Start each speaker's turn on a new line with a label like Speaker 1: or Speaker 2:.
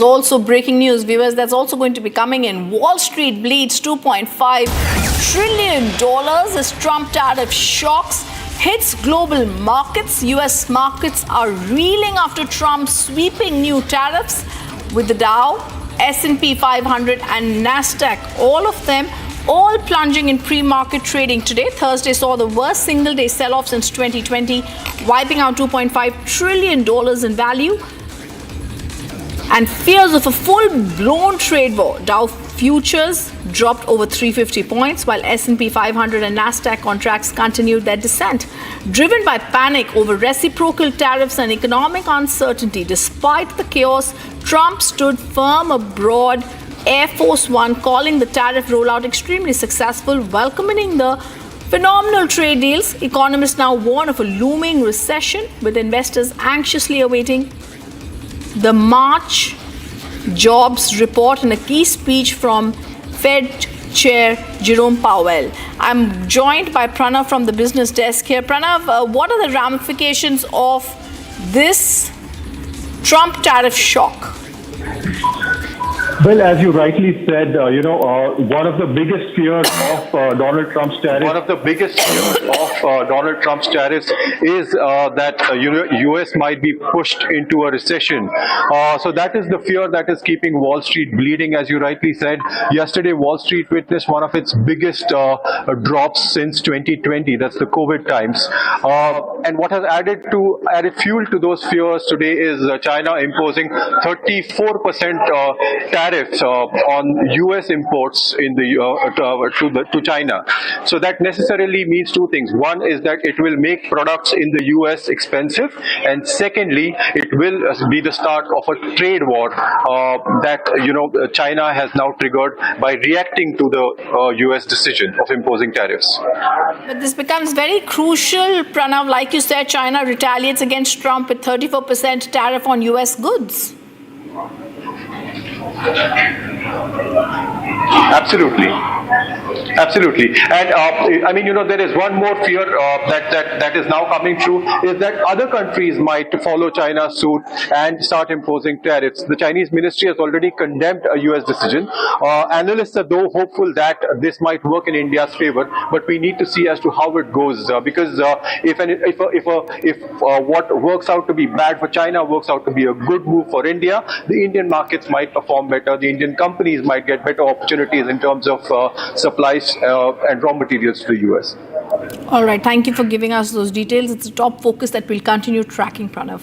Speaker 1: Also breaking news, viewers, that's also going to be coming in. Wall Street bleeds $2.5 trillion as Trump tariff shocks hits global markets. US markets are reeling after Trump's sweeping new tariffs, with the Dow, S&P 500 and Nasdaq, all of them all plunging in pre-market trading today. Thursday saw the worst single-day sell-off since 2020, wiping out $2.5 trillion in value. And fears of a full-blown trade war. Dow futures dropped over 350 points, while S&P 500 and Nasdaq contracts continued their descent, driven by panic over reciprocal tariffs and economic uncertainty. Despite the chaos, Trump stood firm abroad. Air Force One calling the tariff rollout extremely successful, welcoming the phenomenal trade deals. Economists now warn of a looming recession, with investors anxiously awaiting the March jobs report in a key speech from Fed Chair Jerome Powell. I'm joined by Pranav from the business desk here. Pranav, what are the ramifications of this Trump tariff shock?
Speaker 2: Well, as you rightly said, one of the biggest fears of Donald Trump's tariffs.
Speaker 3: One of the biggest fears of Donald Trump's tariffs is that U.S. might be pushed into a recession. So that is the fear that is keeping Wall Street bleeding, as you rightly said. Yesterday, Wall Street witnessed one of its biggest drops since 2020. That's the COVID times. And what has added fuel to those fears today is China imposing 34% tariffs on U.S. imports in to China. So that necessarily means two things. One is that it will make products in the U.S. expensive, and secondly, it will be the start of a trade war that China has now triggered by reacting to the U.S. decision of imposing tariffs.
Speaker 1: But this becomes very crucial, Pranav. Like you said, China retaliates against Trump with 34% tariff on U.S. goods.
Speaker 3: Absolutely. And there is one more fear that is now coming true, is that other countries might follow China's suit and start imposing tariffs. The Chinese ministry has already condemned a U.S. decision. Analysts are though hopeful that this might work in India's favor, but we need to see as to how it goes, because if what works out to be bad for China works out to be a good move for India, the Indian markets might perform better. The Indian companies might get better opportunities in terms of supplies and raw materials to the U.S.
Speaker 1: All right. Thank you for giving us those details. It's a top focus that we'll continue tracking, Pranav.